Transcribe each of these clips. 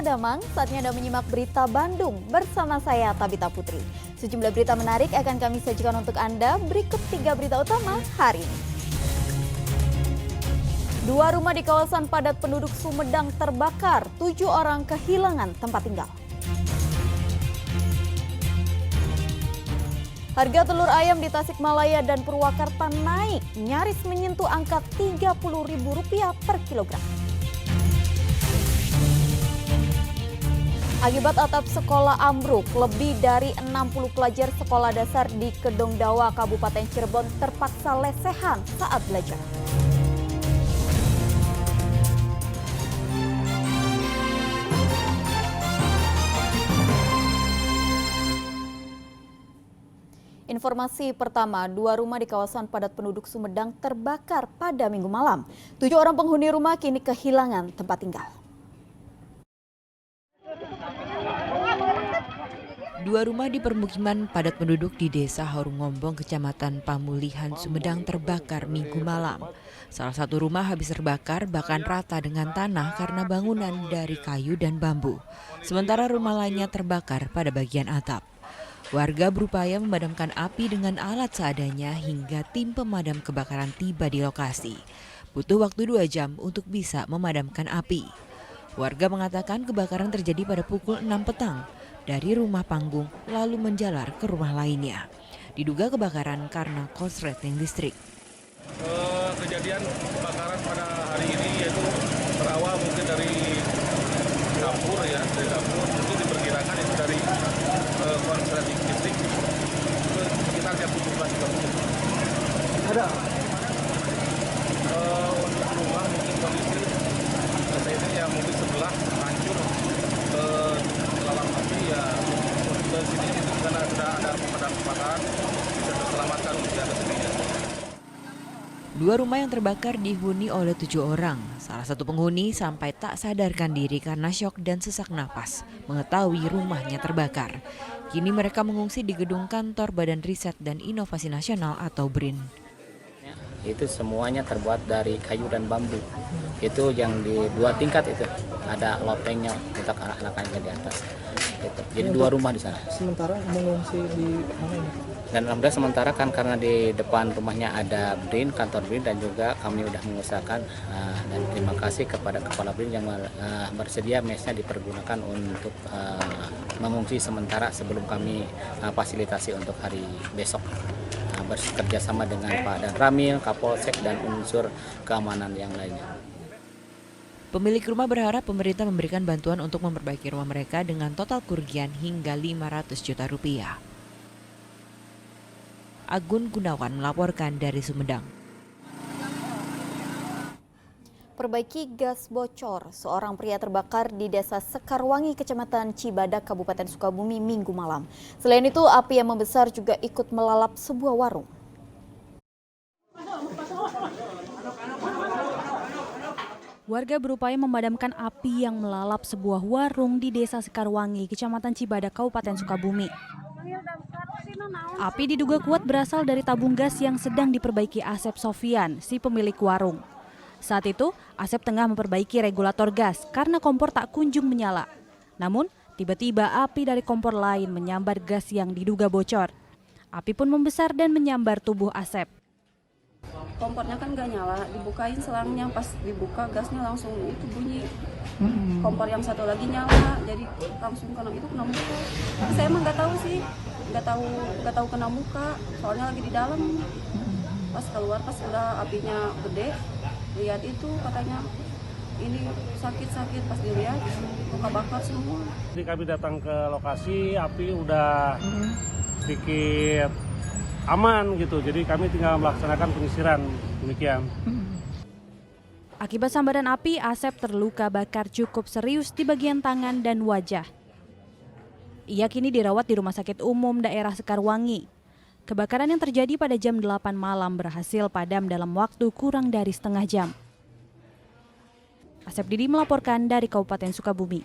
Damang, saatnya Anda menyimak berita Bandung bersama saya Tabita Putri. Sejumlah berita menarik akan kami sajikan untuk Anda, berikut 3 berita utama hari ini. 2 rumah di kawasan padat penduduk Sumedang terbakar, 7 orang kehilangan tempat tinggal. Harga telur ayam di Tasikmalaya dan Purwakarta naik, nyaris menyentuh angka Rp30.000 per kilogram. Akibat atap sekolah ambruk, lebih dari 60 pelajar sekolah dasar di Kedongdawa, Kabupaten Cirebon terpaksa lesehan saat belajar. Informasi pertama, 2 rumah di kawasan padat penduduk Sumedang terbakar pada Minggu malam. 7 orang penghuni rumah kini kehilangan tempat tinggal. 2 rumah di permukiman padat penduduk di Desa Horungombong, Kecamatan Pamulihan, Sumedang terbakar Minggu malam. Salah satu rumah habis terbakar bahkan rata dengan tanah karena bangunan dari kayu dan bambu. Sementara rumah lainnya terbakar pada bagian atap. Warga berupaya memadamkan api dengan alat seadanya hingga tim pemadam kebakaran tiba di lokasi. Butuh waktu 2 jam untuk bisa memadamkan api. Warga mengatakan kebakaran terjadi pada pukul 6 petang dari rumah panggung lalu menjalar ke rumah lainnya. Diduga kebakaran karena korsleting listrik. Kejadian kebakaran pada hari ini yaitu berawal mungkin dari dapur ya, dari dapur itu diperkirakan itu dari korsleting listrik itu sekitar jam 17.30. Ada untuk rumah mungkin kondisi ini ya mungkin sebelah hancur lalang api ya ke sini itu karena sudah ada pemadam kebakaran bisa terselamatkan untuk di atas ini. 2 rumah yang terbakar dihuni oleh 7 orang. Salah satu penghuni sampai tak sadarkan diri karena syok dan sesak napas mengetahui rumahnya terbakar. Kini mereka mengungsi di gedung kantor Badan Riset dan Inovasi Nasional atau BRIN. Itu semuanya terbuat dari kayu dan bambu. Itu yang di 2 tingkat itu. Ada lotengnya untuk anak-anaknya di atas. Gitu. Jadi 2 rumah di sana. Sementara mengungsi di mana ini? Dan alhamdulillah sementara kan karena di depan rumahnya ada BRIN, kantor BRIN, dan juga kami sudah mengusahakan dan terima kasih kepada Kepala BRIN yang bersedia mesnya dipergunakan untuk mengungsi sementara sebelum kami fasilitasi untuk hari besok. Bekerja sama dengan Pak Dan Ramil, Kapolsek, dan unsur keamanan yang lainnya. Pemilik rumah berharap pemerintah memberikan bantuan untuk memperbaiki rumah mereka dengan total kerugian hingga Rp500 juta. Agun Gunawan melaporkan dari Sumedang. Perbaiki gas bocor, seorang pria terbakar di Desa Sekarwangi, Kecamatan Cibadak, Kabupaten Sukabumi Minggu malam. Selain itu, api yang membesar juga ikut melalap sebuah warung. Warga berupaya memadamkan api yang melalap sebuah warung di Desa Sekarwangi, Kecamatan Cibadak, Kabupaten Sukabumi. Api diduga kuat berasal dari tabung gas yang sedang diperbaiki Asep Sofian, si pemilik warung. Saat itu, Asep tengah memperbaiki regulator gas karena kompor tak kunjung menyala. Namun, tiba-tiba api dari kompor lain menyambar gas yang diduga bocor. Api pun membesar dan menyambar tubuh Asep. Kompornya kan nggak nyala, dibukain selangnya, pas dibuka gasnya langsung itu bunyi. Kompor yang satu lagi nyala, jadi langsung kena muka. Saya emang nggak tahu sih, nggak tahu kena muka, soalnya lagi di dalam. Pas keluar pas udah apinya gede, lihat itu katanya ini sakit pas dilihat muka bakar semua. Jadi kami datang ke lokasi, api udah sedikit aman gitu, jadi kami tinggal melaksanakan penyisiran demikian. Akibat sambaran api, Asep terluka bakar cukup serius di bagian tangan dan wajah. Ia kini dirawat di Rumah Sakit Umum Daerah Sekarwangi. Kebakaran yang terjadi pada jam 8 malam berhasil padam dalam waktu kurang dari setengah jam. Asep Didi melaporkan dari Kabupaten Sukabumi.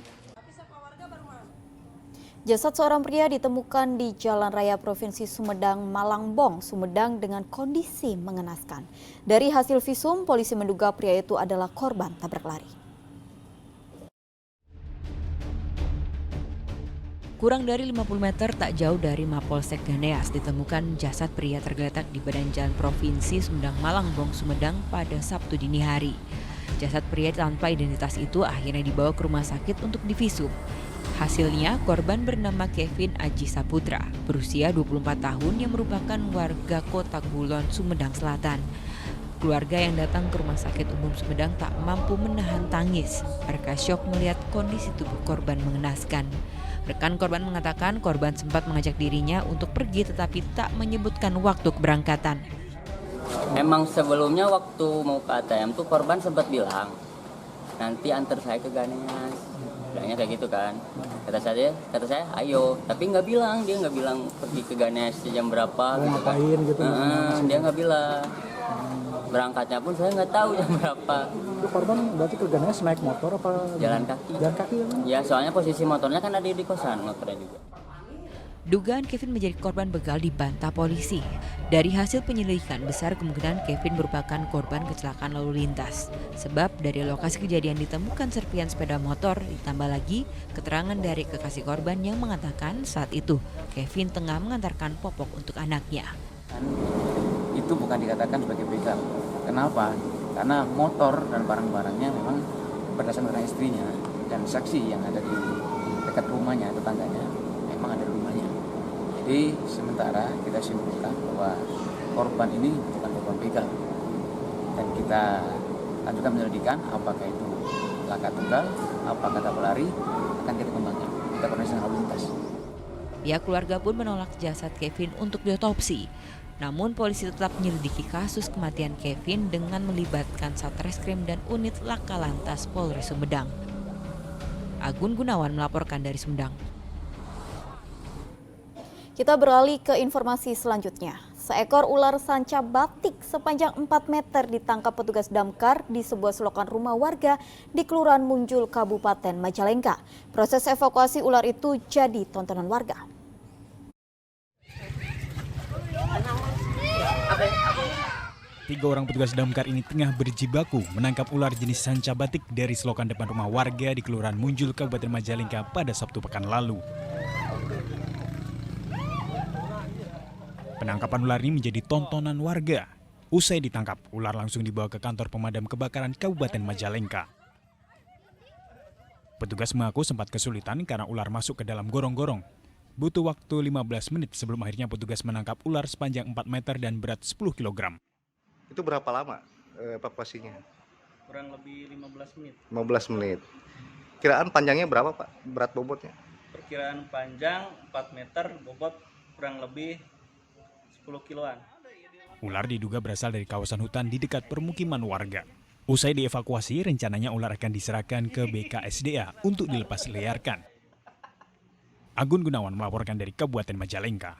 Jasad seorang pria ditemukan di Jalan Raya Provinsi Sumedang, Malangbong, Sumedang dengan kondisi mengenaskan. Dari hasil visum, polisi menduga pria itu adalah korban tabrak lari. Kurang dari 50 meter tak jauh dari Mapolsek Ganeas ditemukan jasad pria tergeletak di badan jalan Provinsi Sumedang Malangbong Sumedang pada Sabtu dini hari. Jasad pria tanpa identitas itu akhirnya dibawa ke rumah sakit untuk divisum. Hasilnya, korban bernama Kevin Aji Saputra, berusia 24 tahun yang merupakan warga Kota Kulon, Sumedang Selatan. Keluarga yang datang ke Rumah Sakit Umum Sumedang tak mampu menahan tangis. Mereka syok melihat kondisi tubuh korban mengenaskan. Rekan korban mengatakan korban sempat mengajak dirinya untuk pergi tetapi tak menyebutkan waktu keberangkatan. Memang sebelumnya waktu mau ke ATM tuh korban sempat bilang nanti antar saya ke Ganeas, bilangnya kayak gitu kan. Kata saya ayo, tapi dia nggak bilang pergi ke Ganeas jam berapa gitu kan. Dia nggak bilang. Berangkatnya pun saya nggak tahu jam berapa. Itu korban berarti ke Ganeas naik motor apa? Jalan kaki. Jalan kaki kan? Ya soalnya posisi motornya kan ada di kosan motornya juga. Dugaan Kevin menjadi korban begal dibantah polisi. Dari hasil penyelidikan, besar kemungkinan Kevin merupakan korban kecelakaan lalu lintas. Sebab dari lokasi kejadian ditemukan serpian sepeda motor, ditambah lagi keterangan dari kekasih korban yang mengatakan saat itu Kevin tengah mengantarkan popok untuk anaknya. Itu bukan dikatakan sebagai begal. Kenapa? Karena motor dan barang-barangnya memang berdasarkan dengan istrinya dan saksi yang ada di dekat rumahnya, tetangganya, memang ada di rumahnya. Jadi sementara kita simpulkan bahwa korban ini bukan korban begal. Dan kita lanjutkan penyelidikan apakah itu laka tunggal, apakah kata pelari, akan kita kembangkan. Kita koordinasi dengan lalu lintas. Pihak keluarga pun menolak jasad Kevin untuk diotopsi. Namun polisi tetap menyelidiki kasus kematian Kevin dengan melibatkan Satreskrim dan unit Laka Lantas Polres Sumedang. Agun Gunawan melaporkan dari Sumedang. Kita beralih ke informasi selanjutnya. Seekor ular sanca batik sepanjang 4 meter ditangkap petugas damkar di sebuah selokan rumah warga di Kelurahan Munjul, Kabupaten Majalengka. Proses evakuasi ular itu jadi tontonan warga. Tiga orang petugas damkar ini tengah berjibaku menangkap ular jenis sanca batik dari selokan depan rumah warga di Kelurahan Munjul, Kabupaten Majalengka pada Sabtu pekan lalu. Penangkapan ular ini menjadi tontonan warga. Usai ditangkap, ular langsung dibawa ke kantor pemadam kebakaran Kabupaten Majalengka. Petugas mengaku sempat kesulitan karena ular masuk ke dalam gorong-gorong. Butuh waktu 15 menit sebelum akhirnya petugas menangkap ular sepanjang 4 meter dan berat 10 kg. Itu berapa lama evakuasinya? Kurang lebih 15 menit. 15 menit. Kiraan panjangnya berapa Pak? Berat bobotnya? Perkiraan panjang 4 meter, bobot kurang lebih 10 kiloan. Ular diduga berasal dari kawasan hutan di dekat permukiman warga. Usai dievakuasi, rencananya ular akan diserahkan ke BKSDA untuk dilepas liarkan. Agun Gunawan melaporkan dari Kabupaten Majalengka.